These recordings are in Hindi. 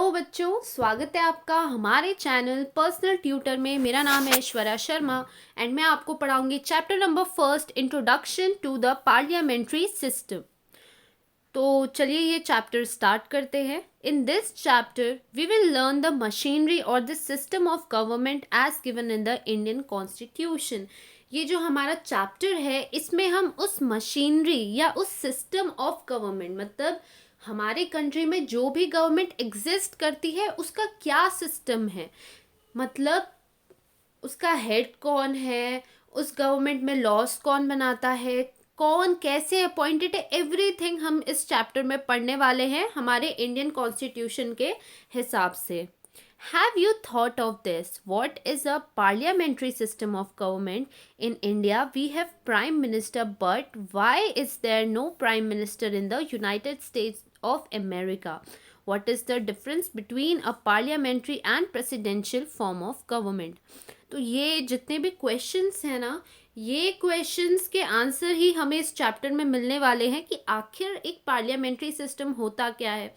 हेलो बच्चों, स्वागत है आपका हमारे चैनल पर्सनल ट्यूटर में। मेरा नाम है ऐश्वर्या शर्मा एंड मैं आपको पढ़ाऊंगी chapter number first, introduction to the parliamentary system. तो चलिए ये चैप्टर स्टार्ट करते हैं। In this chapter we will learn the machinery और the system of government as given in the Indian constitution. ये जो हमारा चैप्टर है इसमें हम उस मशीनरी या उस सिस्टम ऑफ गवर्नमेंट, मतलब हमारे कंट्री में जो भी गवर्नमेंट एग्जिस्ट करती है उसका क्या सिस्टम है, मतलब उसका हेड कौन है, उस गवर्नमेंट में लॉस कौन बनाता है, कौन कैसे अपॉइंटेड है, एवरीथिंग हम इस चैप्टर में पढ़ने वाले हैं हमारे इंडियन कॉन्स्टिट्यूशन के हिसाब से। Have you thought of this? What is a parliamentary system of government? In India, we have Prime Minister, but why is there no Prime Minister in the United States of America? What is the difference between a parliamentary and presidential form of government? तो ये जितने भी क्वेश्चंस हैं ना, ये क्वेश्चंस के आंसर ही हमें इस चैप्टर में मिलने वाले हैं कि आखिर एक पार्लियामेंट्री सिस्टम होता क्या है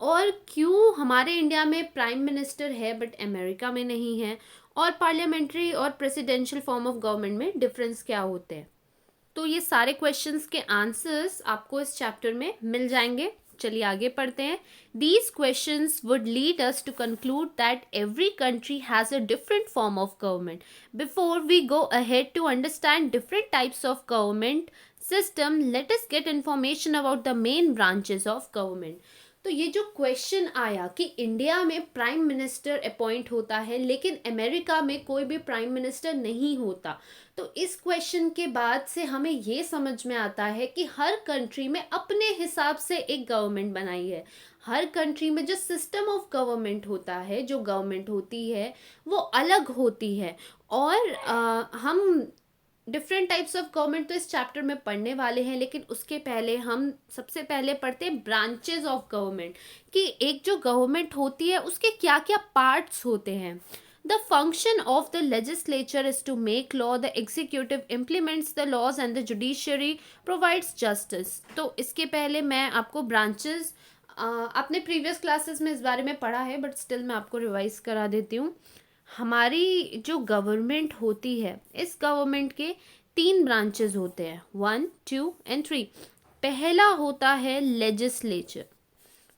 और क्यों हमारे इंडिया में प्राइम मिनिस्टर है बट अमेरिका में नहीं है, और पार्लियामेंट्री और प्रेसिडेंशियल फॉर्म ऑफ गवर्नमेंट में डिफरेंस क्या होते हैं। तो ये सारे क्वेश्चंस के आंसर्स आपको इस चैप्टर में मिल जाएंगे। चलिए आगे पढ़ते हैं। These questions would lead us to conclude that every country has a different form of government. Before we go ahead to understand different types of government system, let us get information about the main branches of government. तो ये जो क्वेश्चन आया कि इंडिया में प्राइम मिनिस्टर अपॉइंट होता है लेकिन अमेरिका में कोई भी प्राइम मिनिस्टर नहीं होता, तो इस क्वेश्चन के बाद से हमें ये समझ में आता है कि हर कंट्री में अपने हिसाब से एक गवर्नमेंट बनाई है। हर कंट्री में जो सिस्टम ऑफ गवर्नमेंट होता है, जो गवर्नमेंट होती है वो अलग होती है। और हम डिफरेंट टाइप्स ऑफ गवर्नमेंट तो इस चैप्टर में पढ़ने वाले हैं, लेकिन उसके पहले हम सबसे पहले पढ़ते हैं ब्रांचेस ऑफ गवर्नमेंट कि एक जो गवर्नमेंट होती है उसके क्या क्या पार्ट्स होते हैं। The function of the legislature is to make law, the executive implements the laws and the judiciary provides justice. तो इसके पहले मैं आपको ब्रांचेस अपने प्रीवियस क्लासेस में इस बारे में पढ़ा है बट स्टिल मैं आपको रिवाइज करा देती हूँ। हमारी जो गवर्नमेंट होती है, इस गवर्नमेंट के 3 ब्रांचेस होते हैं, 1, 2 एंड 3। पहला होता है लेजिस्लेचर,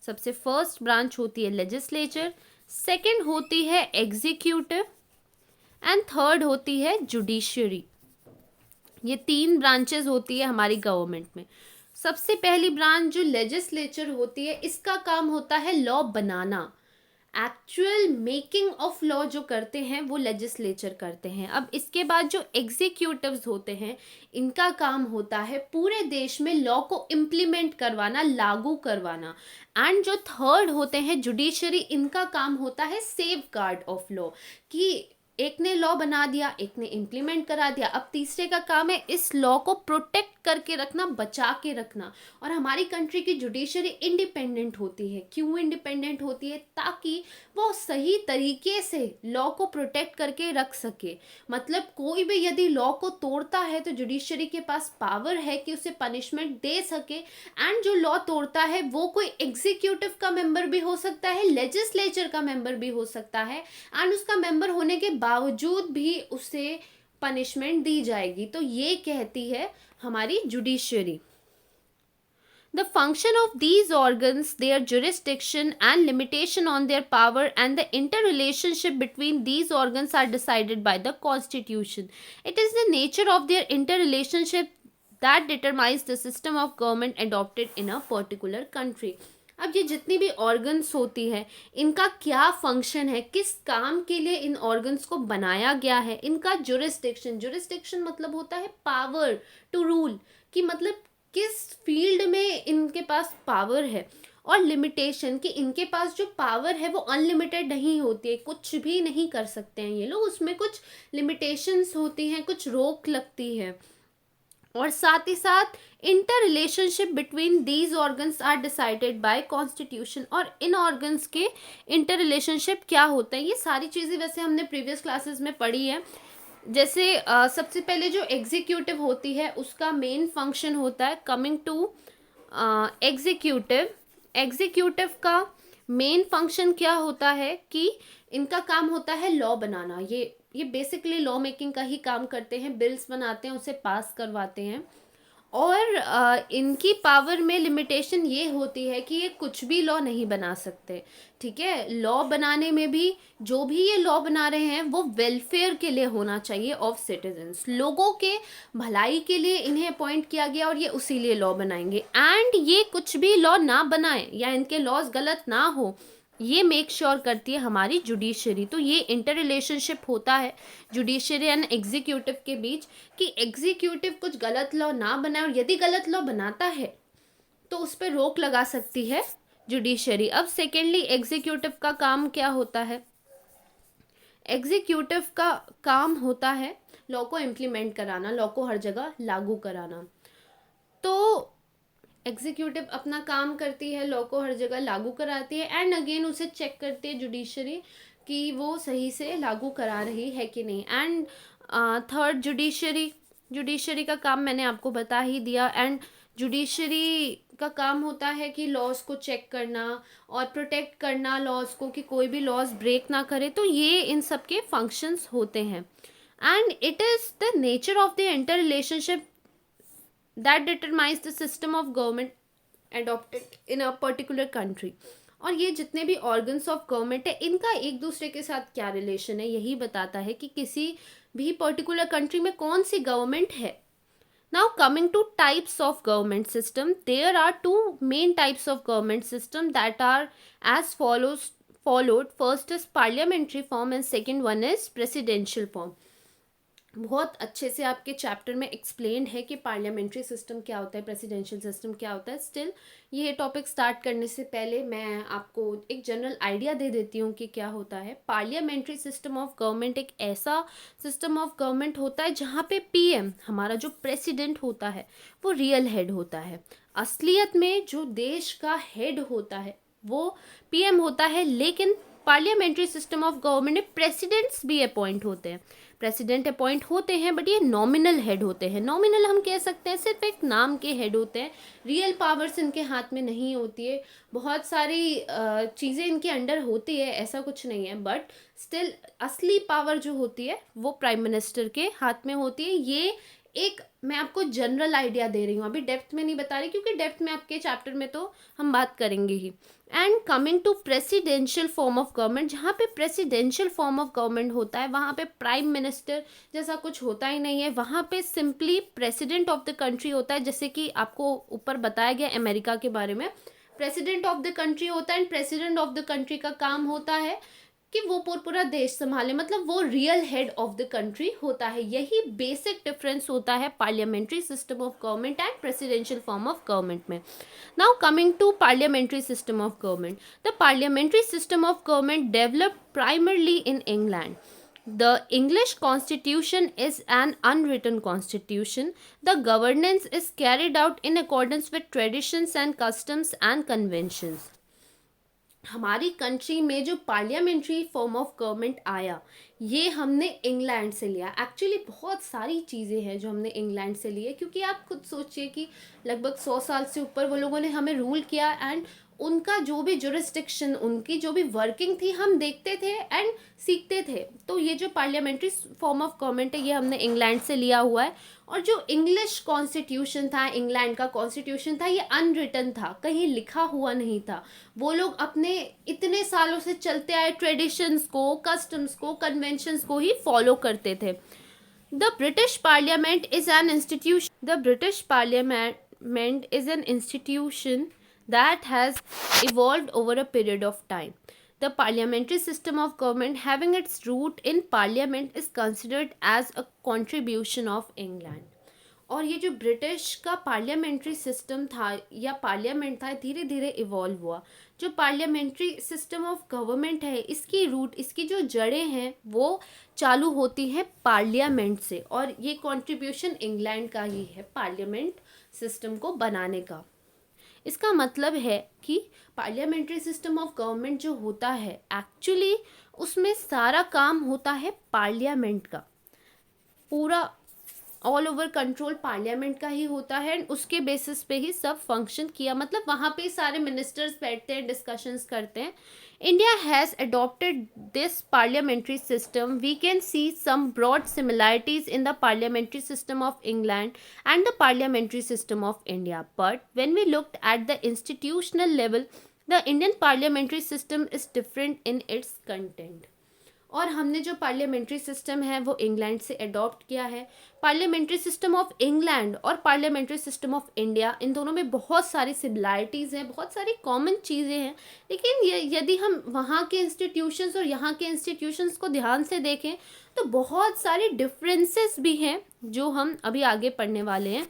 सबसे फर्स्ट ब्रांच होती है लेजिस्लेचर, सेकंड होती है एग्जीक्यूटिव एंड थर्ड होती है जुडिशरी। ये 3 ब्रांचेस होती है हमारी गवर्नमेंट में। सबसे पहली ब्रांच जो लेजिस्लेचर होती है, इसका काम होता है law banana. Actual making of law जो करते हैं वो लेजिस्लेचर करते हैं। अब इसके बाद जो एग्जीक्यूटिव्स होते हैं, इनका काम होता है पूरे देश में लॉ को इम्प्लीमेंट करवाना, लागू करवाना। एंड जो थर्ड होते हैं जुडिशरी, इनका काम होता है सेफ गार्ड ऑफ लॉ, कि एक ने लॉ बना दिया, एक ने इम्प्लीमेंट करा दिया, अब तीसरे का काम है इस लॉ को प्रोटेक्ट करके रखना, बचा के रखना। और हमारी कंट्री की जुडिशरी इंडिपेंडेंट होती है। क्यों इंडिपेंडेंट होती है? ताकि वो सही तरीके से लॉ को प्रोटेक्ट करके रख सके। मतलब कोई भी यदि लॉ को तोड़ता है तो जुडिशरी के पास पावर है कि उसे पनिशमेंट दे सके। एंड जो लॉ तोड़ता है वो कोई एग्जीक्यूटिव का मेंबर भी हो सकता है, लेजिस्लेचर का मेंबर भी हो सकता है, एंड उसका मेंबर होने के बावजूद भी उसे पनिशमेंट दी जाएगी। तो ये कहती है हमारी judiciary. The function of these organs, their jurisdiction and limitation on their power and the interrelationship between these organs are decided by the Constitution. It is the nature of their interrelationship that determines the system of government adopted in a particular country. अब ये जितनी भी ऑर्गन्स होती है, इनका क्या फंक्शन है, किस काम के लिए इन ऑर्गन्स को बनाया गया है, इनका जुरिस्डिक्शन, जुरिस्डिक्शन मतलब होता है पावर टू रूल, कि मतलब किस फील्ड में इनके पास पावर है, और लिमिटेशन कि इनके पास जो पावर है वो अनलिमिटेड नहीं होती है, कुछ भी नहीं कर सकते हैं ये लोग, उसमें कुछ लिमिटेशंस होती हैं, कुछ रोक लगती है। और साथ ही साथ inter relationship between these organs are decided by constitution. और इन ऑर्गन्स के इंटर रिलेशनशिप क्या होते हैं, ये सारी चीज़ें वैसे हमने प्रीवियस क्लासेस में पढ़ी है। जैसे सबसे पहले जो एग्जीक्यूटिव होती है उसका मेन फंक्शन होता है, कमिंग टू एग्जीक्यूटिव, एग्जीक्यूटिव का मेन फंक्शन क्या होता है कि इनका काम होता है लॉ बनाना। ये बेसिकली लॉ मेकिंग का ही काम करते हैं, बिल्स बनाते हैं, उसे पास करवाते हैं। और इनकी पावर में लिमिटेशन ये होती है कि ये कुछ भी लॉ नहीं बना सकते, ठीक है। लॉ बनाने में भी जो भी ये लॉ बना रहे हैं वो वेलफेयर के लिए होना चाहिए ऑफ सिटीजन्स, लोगों के भलाई के लिए इन्हें अपॉइंट किया गया और ये उसी लिए लॉ बनाएंगे। एंड ये कुछ भी लॉ ना बनाए या इनके लॉज गलत ना हो, ये मेक श्योर करती है हमारी जुडिशरी। तो ये इंटर रिलेशनशिप होता है जुडिशरी एंड एग्जीक्यूटिव के बीच कि एग्जीक्यूटिव कुछ गलत लॉ ना बनाए, और यदि गलत लॉ बनाता है तो उस पर रोक लगा सकती है जुडिशरी। अब सेकेंडली एग्जीक्यूटिव का काम क्या होता है? एग्जीक्यूटिव का काम होता है लॉ को इम्प्लीमेंट कराना, लॉ को हर जगह लागू कराना। तो एग्जीक्यूटिव अपना काम करती है, लॉ को हर जगह लागू कराती है, एंड अगेन उसे चेक करती है जुडिशरी कि वो सही से लागू करा रही है कि नहीं। एंड थर्ड जुडिशरी का काम मैंने आपको बता ही दिया। एंड जुडिशरी का काम होता है कि लॉज को चेक करना और प्रोटेक्ट करना लॉज को, कि कोई भी लॉज ब्रेक ना करे। तो ये इन सब के फंक्शंस होते हैं। And it is the nature of the inter relationship that determines the system of government adopted in a particular country। और ये जितने भी organs of government है इनका एक दूसरे के साथ क्या रिलेशन है, यही बताता है कि किसी भी पर्टिकुलर कंट्री में कौन सी गवर्नमेंट है। Now coming to types of government system, there are two main types of government system that are as followed. First is parliamentary form and second one is presidential form। बहुत अच्छे से आपके चैप्टर में एक्सप्लेन है कि पार्लियामेंट्री सिस्टम क्या होता है, प्रेसिडेंशियल सिस्टम क्या होता है। स्टिल ये टॉपिक स्टार्ट करने से पहले मैं आपको एक जनरल आइडिया दे देती हूँ कि क्या होता है। पार्लियामेंट्री सिस्टम ऑफ गवर्नमेंट एक ऐसा सिस्टम ऑफ गवर्नमेंट होता है जहाँ पे पीएम, हमारा जो प्रेसिडेंट होता है, वो रियल हेड होता है। असलियत में जो देश का हेड होता है वो पीएम होता है, लेकिन पार्लियामेंट्री सिस्टम ऑफ गवर्नमेंट में प्रेसिडेंट्स भी अपॉइंट होते हैं। प्रेसिडेंट अपॉइंट होते हैं बट ये नॉमिनल हेड होते हैं। नॉमिनल हम कह सकते हैं, सिर्फ एक नाम के हेड होते हैं, रियल पावर्स इनके हाथ में नहीं होती है। बहुत सारी चीज़ें इनके अंडर होती है, ऐसा कुछ नहीं है, बट स्टिल असली पावर जो होती है वो प्राइम मिनिस्टर के हाथ में होती है। ये एक मैं आपको जनरल आइडिया दे रही हूँ, अभी डेप्थ में नहीं बता रही क्योंकि डेप्थ में आपके चैप्टर में तो हम बात करेंगे ही। And coming to presidential form of government, जहाँ पे प्रेसिडेंशियल फॉर्म ऑफ गवर्नमेंट होता है वहाँ पे प्राइम मिनिस्टर जैसा कुछ होता ही नहीं है। वहाँ पे simply president of the country होता है, जैसे कि आपको ऊपर बताया गया अमेरिका के बारे में। प्रेसिडेंट ऑफ द कंट्री होता है and president of the country का काम होता है कि वो पूरा देश संभाले, मतलब वो real head of the country होता है। यही बेसिक डिफरेंस होता है parliamentary system of government and presidential form of government में। Now coming to parliamentary system of government, the parliamentary system of government developed primarily in England. The English constitution is an unwritten constitution. The governance is carried out in accordance with traditions and customs and conventions। हमारी कंट्री में जो पार्लियामेंट्री फॉर्म ऑफ गवर्नमेंट आया ये हमने इंग्लैंड से लिया। एक्चुअली बहुत सारी चीज़ें हैं जो हमने इंग्लैंड से लिए, क्योंकि आप खुद सोचिए कि लगभग 100 साल से ऊपर वो लोगों ने हमें रूल किया, एंड उनका जो भी जुरिस्डिक्शन, उनकी जो भी वर्किंग थी हम देखते थे एंड सीखते थे। तो ये जो पार्लियामेंट्री फॉर्म ऑफ गवर्नमेंट है ये हमने इंग्लैंड से लिया हुआ है। और जो इंग्लिश कॉन्स्टिट्यूशन था, इंग्लैंड का कॉन्स्टिट्यूशन था, ये अनरिटन था, कहीं लिखा हुआ नहीं था। वो लोग अपने इतने सालों से चलते आए ट्रेडिशंस को, कस्टम्स को, कन्वेंशंस को ही फॉलो करते थे। The British parliament is an institution the British parliament is an institution that has evolved over a period of time. The parliamentary system of government having its root in parliament is considered as a contribution of England। और ये जो ब्रिटिश का पार्लियामेंट्री सिस्टम था या पार्लियामेंट था, धीरे धीरे इवॉल्व हुआ। जो पार्लियामेंट्री सिस्टम ऑफ गवर्नमेंट है इसकी रूट, इसकी जो जड़ें हैं वो चालू होती हैं पार्लियामेंट से, और ये कंट्रीब्यूशन इंग्लैंड का ही है पार्लियामेंट सिस्टम को बनाने का। इसका मतलब है कि पार्लियामेंट्री सिस्टम ऑफ गवर्नमेंट जो होता है एक्चुअली उसमें सारा काम होता है पार्लियामेंट का। पूरा ऑल ओवर कंट्रोल पार्लियामेंट का ही होता है एंड उसके बेसिस पे ही सब फंक्शन किया, मतलब वहाँ पे सारे मिनिस्टर्स बैठते हैं, डिस्कशंस करते हैं. India has adopted this parliamentary system. We can see some broad similarities in the parliamentary system of England and the parliamentary system of India. But when we looked at the institutional level, the Indian parliamentary system is different in its content. और हमने जो पार्लियामेंट्री सिस्टम है वो इंग्लैंड से अडॉप्ट किया है. पार्लियामेंट्री सिस्टम ऑफ इंग्लैंड और पार्लियामेंट्री सिस्टम ऑफ इंडिया, इन दोनों में बहुत सारी सिमिलैरिटीज़ हैं, बहुत सारी कॉमन चीज़ें हैं. लेकिन यदि हम वहाँ के इंस्टीट्यूशंस और यहाँ के इंस्टीट्यूशंस को ध्यान से देखें तो बहुत सारे डिफरेंसेस भी हैं जो हम अभी आगे पढ़ने वाले हैं.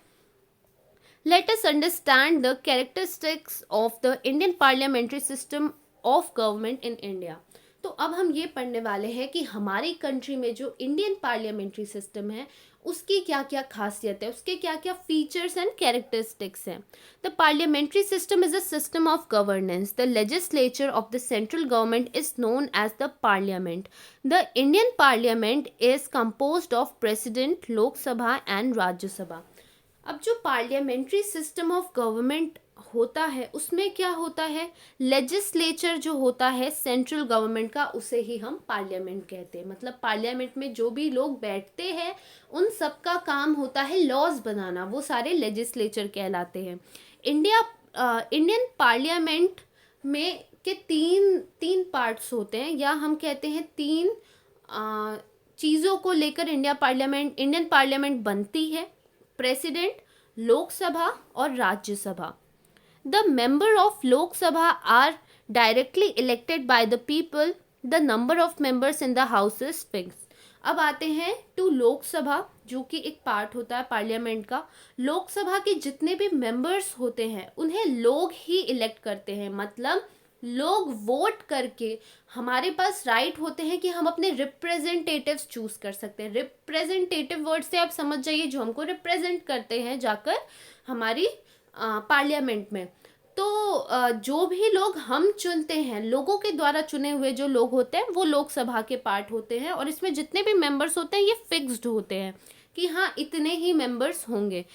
Let us understand the characteristics of the Indian parliamentary system of government in India. तो अब हम ये पढ़ने वाले हैं कि हमारी कंट्री में जो इंडियन पार्लियामेंट्री सिस्टम है उसकी क्या क्या खासियत है, उसके क्या क्या फीचर्स एंड कैरेक्टरिस्टिक्स हैं. The parliamentary system is a system of governance. The legislature of the central government is known as the parliament. The Indian parliament is composed of president, Lok Sabha and Rajya Sabha. अब जो पार्लियामेंट्री सिस्टम ऑफ गवर्नमेंट होता है उसमें क्या होता है, लेजिस्लेचर जो होता है सेंट्रल गवर्नमेंट का उसे ही हम पार्लियामेंट कहते हैं. मतलब पार्लियामेंट में जो भी लोग बैठते हैं उन सब का काम होता है लॉज बनाना, वो सारे लेजिस्लेचर कहलाते हैं. इंडियन पार्लियामेंट में के तीन पार्ट्स होते हैं, या हम कहते हैं तीन चीज़ों को लेकर इंडियन पार्लियामेंट बनती है. प्रेसिडेंट, लोकसभा और Rajya Sabha. The member of Lok Sabha are directly elected by the people. The number of members in the house is fixed. अब आते हैं टू लोकसभा जो कि एक पार्ट होता है पार्लियामेंट का. लोकसभा के जितने भी मेंबर्स होते हैं उन्हें लोग ही इलेक्ट करते हैं. मतलब लोग वोट करके, हमारे पास राइट होते हैं कि हम अपने रिप्रेजेंटेटिव्स चूज कर सकते हैं. रिप्रेजेंटेटिव वर्ड से आप समझ जाइए जो हमको रिप्रेजेंट करते हैं जाकर हमारी पार्लियामेंट में. तो जो भी लोग हम चुनते हैं, लोगों के द्वारा चुने हुए जो लोग होते हैं वो लोकसभा के पार्ट होते हैं. और इसमें जितने भी मेंबर्स होते हैं ये फिक्स्ड होते हैं कि हाँ इतने ही मेंबर्स होंगे.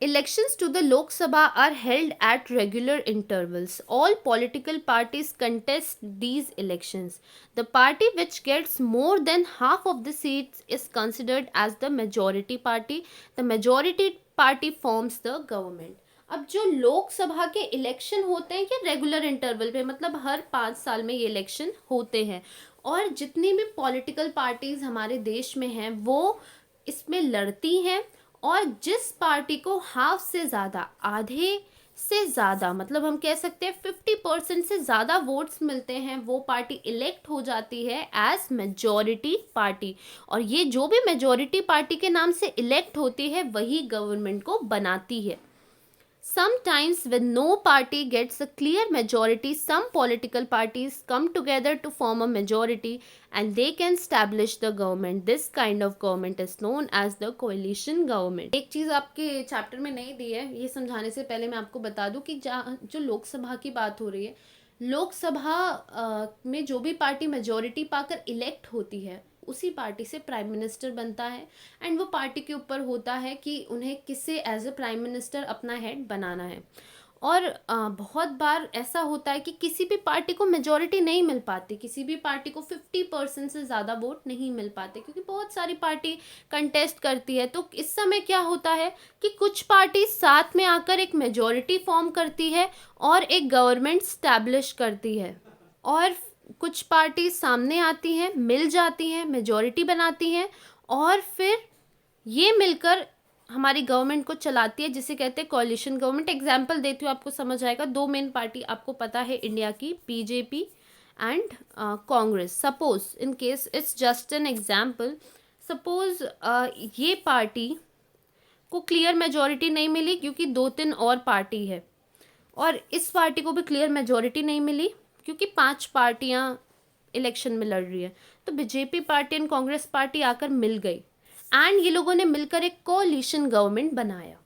Elections to the Lok Sabha are held at regular intervals. All political parties contest these elections. The party which gets more than half of the seats is considered as the majority party. The majority party forms the government. अब जो लोकसभा के इलेक्शन होते हैं ये रेगुलर इंटरवल पे, मतलब हर 5 साल में ये इलेक्शन होते हैं. और जितनी भी पॉलिटिकल पार्टीज हमारे देश में हैं वो इसमें लड़ती हैं. और जिस पार्टी को हाफ से ज़्यादा, आधे से ज़्यादा, मतलब हम कह सकते हैं 50% से ज़्यादा वोट्स मिलते हैं, वो पार्टी इलेक्ट हो जाती है एज मेजॉरिटी पार्टी. और ये जो भी मेजॉरिटी पार्टी के नाम से इलेक्ट होती है वही गवर्नमेंट को बनाती है. Sometimes when no party gets a clear majority, some political parties come together to form a majority and they can establish the government. This kind of government is known as the coalition government. एक चीज़ आपके चैप्टर में नहीं दी है, ये समझाने से पहले मैं आपको बता दूं कि जो लोकसभा की बात हो रही है, लोकसभा में जो भी पार्टी मेजॉरिटी पाकर इलेक्ट होती है उसी पार्टी से प्राइम मिनिस्टर बनता है. एंड वो पार्टी के ऊपर होता है कि उन्हें किसे एज अ प्राइम मिनिस्टर अपना हेड बनाना है. और बहुत बार ऐसा होता है कि किसी भी पार्टी को मेजॉरिटी नहीं मिल पाती, किसी भी पार्टी को 50% से ज़्यादा वोट नहीं मिल पाते क्योंकि बहुत सारी पार्टी कंटेस्ट करती है. तो इस समय क्या होता है कि कुछ पार्टी साथ में आकर एक मेजॉरिटी फॉर्म करती है और एक गवर्नमेंट स्टैब्लिश करती है. और कुछ पार्टी सामने आती हैं, मिल जाती हैं, मेजॉरिटी बनाती हैं और फिर ये मिलकर हमारी गवर्नमेंट को चलाती है, जिसे कहते हैं कोalition गवर्नमेंट. एग्जाम्पल देती हूँ आपको समझ आएगा. 2 मेन पार्टी आपको पता है इंडिया की, BJP and Congress. Suppose in case it's just an example, suppose ये पार्टी को क्लियर मेजॉरिटी नहीं मिली क्योंकि 2-3 और पार्टी है, और इस पार्टी को भी क्लियर मेजॉरिटी नहीं मिली क्योंकि 5 पार्टियां इलेक्शन में लड़ रही है. तो BJP party and Congress party आकर मिल गई एंड ये लोगों ने मिलकर एक कोalition गवर्नमेंट बनाया.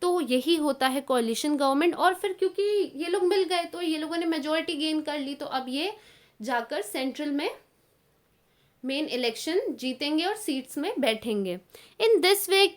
तो यही होता है कोalition गवर्नमेंट. और फिर क्योंकि ये लोग मिल गए तो ये लोगों ने मेजॉरिटी गेन कर ली, तो अब ये जाकर सेंट्रल में मेन इलेक्शन जीतेंगे और सीट्स में बैठेंगे। In this way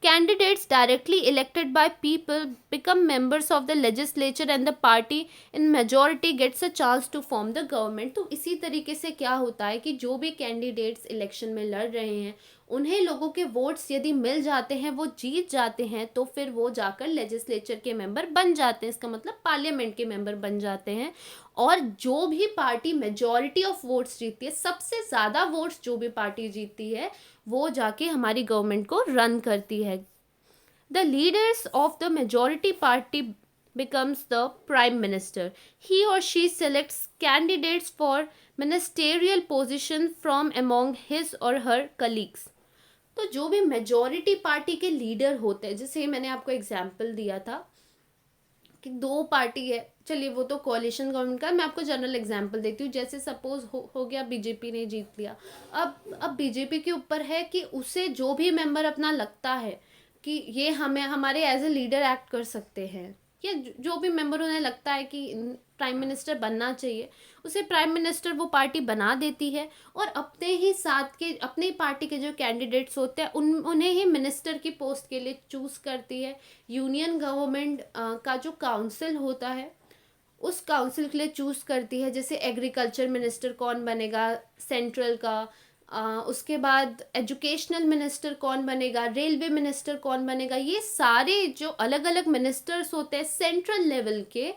candidates directly elected by people become members of the legislature and the party in majority gets a chance to form the government। तो इसी तरीके से क्या होता है कि जो भी कैंडिडेट्स इलेक्शन में लड़ रहे हैं उन्हें लोगों के वोट्स यदि मिल जाते हैं, वो जीत जाते हैं, तो फिर वो जाकर लेजिस्लेचर के मेंबर बन जाते हैं। इसका मतलब पार्लियामेंट के मेंबर बन जाते हैं। और जो भी पार्टी मेजॉरिटी ऑफ वोट्स जीतती है, सबसे ज़्यादा वोट्स जो भी पार्टी जीतती है, वो जाके हमारी गवर्नमेंट को रन करती है। The leaders of the majority party becomes the prime minister. He or she selects candidates for ministerial position from among his or her colleagues। तो जो भी मेजॉरिटी पार्टी के लीडर होते हैं, जैसे मैंने आपको एग्जाम्पल दिया था कि दो पार्टी है, चलिए वो तो कोalition गवर्नमेंट का, मैं आपको जनरल एग्जांपल देती हूँ। जैसे सपोज हो गया बीजेपी ने जीत लिया, अब बीजेपी के ऊपर है कि उसे जो भी मेंबर अपना लगता है कि ये हमें हमारे एज ए लीडर एक्ट कर सकते हैं, या जो भी मेंबर उन्हें लगता है कि प्राइम मिनिस्टर बनना चाहिए, उसे प्राइम मिनिस्टर वो पार्टी बना देती है। और अपने ही साथ के अपने ही पार्टी के जो कैंडिडेट्स होते हैं उन्हें ही मिनिस्टर की पोस्ट के लिए चूज़ करती है। यूनियन गवर्नमेंट का जो काउंसिल होता है उस काउंसिल के लिए चूज़ करती है। जैसे एग्रीकल्चर मिनिस्टर कौन बनेगा सेंट्रल का, उसके बाद एजुकेशनल मिनिस्टर कौन बनेगा, रेलवे मिनिस्टर कौन बनेगा, ये सारे जो अलग अलग मिनिस्टर्स होते हैं सेंट्रल लेवल के,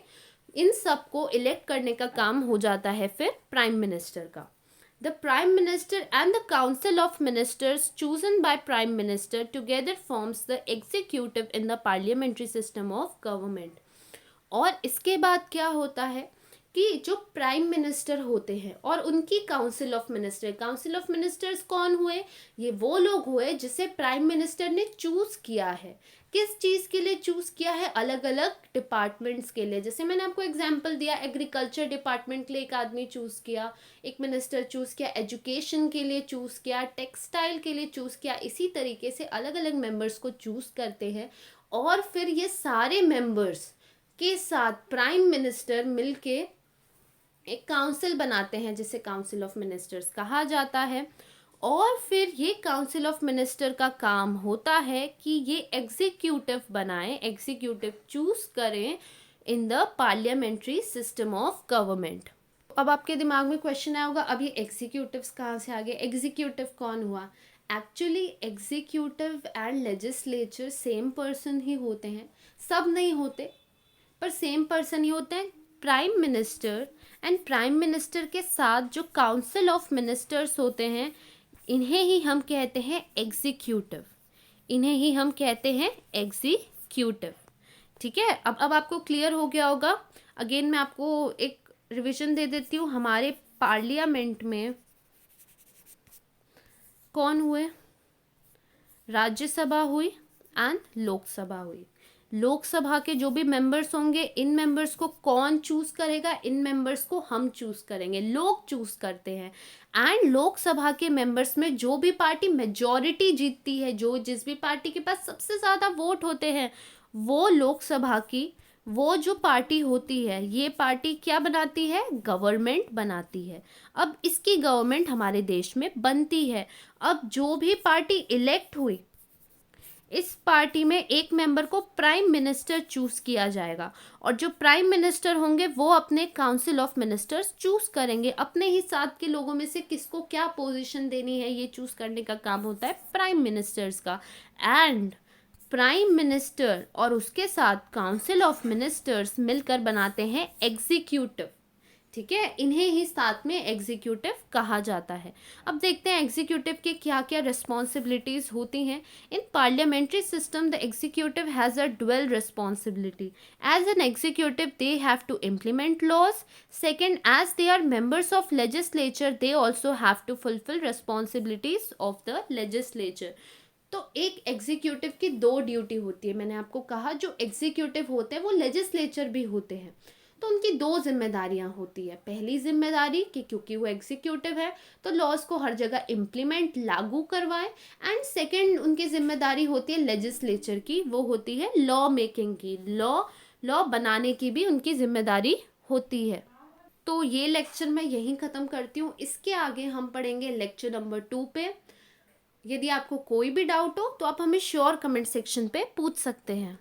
इन सब को इलेक्ट करने का काम हो जाता है फिर प्राइम मिनिस्टर का। The prime minister and the council of ministers chosen by prime minister together forms the executive in the parliamentary system of government. और इसके बाद क्या होता है कि जो प्राइम मिनिस्टर होते हैं और उनकी काउंसिल ऑफ मिनिस्टर्स कौन हुए, ये वो लोग हुए जिसे प्राइम मिनिस्टर ने चूज़ किया है। किस चीज़ के लिए चूज़ किया है? अलग अलग डिपार्टमेंट्स के लिए। जैसे मैंने आपको एग्जांपल दिया, एग्रीकल्चर डिपार्टमेंट के लिए एक आदमी चूज़ किया, एक मिनिस्टर चूज़ किया, एजुकेशन के लिए चूज़ किया, टेक्सटाइल के लिए चूज़ किया। इसी तरीके से अलग अलग मेंबर्स को चूज़ करते हैं और फिर ये सारे मेंबर्स के साथ प्राइम मिनिस्टर मिलके एक काउंसिल बनाते हैं जिसे काउंसिल ऑफ मिनिस्टर्स कहा जाता है। और फिर ये काउंसिल ऑफ मिनिस्टर का काम होता है कि ये एग्जीक्यूटिव बनाएं, एग्जीक्यूटिव चूज करें in the parliamentary system of government. अब आपके दिमाग में क्वेश्चन आया होगा, अब ये एग्जीक्यूटिव्स कहाँ से आ गए, एग्जीक्यूटिव कौन हुआ? Actually executive and legislature same person ही होते हैं, सब नहीं होते पर सेम पर्सन ही होते हैं। Prime minister and prime minister के साथ जो काउंसिल ऑफ मिनिस्टर्स होते हैं, इन्हें ही हम कहते हैं एग्जीक्यूटिव, इन्हें ही हम कहते हैं एग्जीक्यूटिव। ठीक है, अब आपको क्लियर हो गया होगा। अगेन मैं आपको एक रिवीजन दे देती हूँ। हमारे पार्लियामेंट में कौन हुए? राज्यसभा हुई एंड लोकसभा हुई। लोकसभा के जो भी मेंबर्स होंगे, इन मेंबर्स को कौन चूज करेगा? इन मेंबर्स को हम चूज करेंगे, लोग चूज करते हैं। एंड लोकसभा के मेंबर्स में जो भी पार्टी मेजॉरिटी जीतती है, जो जिस भी पार्टी के पास सबसे ज़्यादा वोट होते हैं, वो लोकसभा की वो जो पार्टी होती है, ये पार्टी क्या बनाती है? गवर्नमेंट बनाती है। अब इसकी गवर्नमेंट हमारे देश में बनती है। अब जो भी पार्टी इलेक्ट हुई, इस पार्टी में एक मेंबर को प्राइम मिनिस्टर चूज किया जाएगा और जो प्राइम मिनिस्टर होंगे वो अपने काउंसिल ऑफ मिनिस्टर्स चूज करेंगे। अपने ही साथ के लोगों में से किसको क्या पोजीशन देनी है, ये चूज करने का काम होता है प्राइम मिनिस्टर्स का। एंड प्राइम मिनिस्टर और उसके साथ काउंसिल ऑफ मिनिस्टर्स मिलकर बनाते हैं एग्जीक्यूटिव। ठीक है, इन्हें ही साथ में एग्जीक्यूटिव कहा जाता है। अब देखते हैं एग्जीक्यूटिव के क्या क्या रिस्पॉन्सिबिलिटीज होती हैं। In parliamentary system the executive has a dual responsibility. As an executive they have to implement laws. Second, as they are members of legislature they also have to fulfil responsibilities of the legislature. तो एक एग्जीक्यूटिव की दो ड्यूटी होती है। मैंने आपको कहा जो एग्जीक्यूटिव होते हैं वो लेजिस्लेचर भी होते हैं, तो उनकी दो जिम्मेदारियां होती है। पहली जिम्मेदारी कि क्योंकि वो एग्जीक्यूटिव है तो लॉज को हर जगह इम्प्लीमेंट लागू करवाएं। एंड सेकंड उनकी जिम्मेदारी होती है लेजिस्लेचर की, वो होती है लॉ मेकिंग की, लॉ बनाने की भी उनकी जिम्मेदारी होती है। तो ये लेक्चर मैं यहीं ख़त्म करती हूँ। इसके आगे हम पढ़ेंगे लेक्चर नंबर 2 पे। यदि आपको कोई भी डाउट हो तो आप हमें श्योर कमेंट सेक्शन पे पूछ सकते हैं।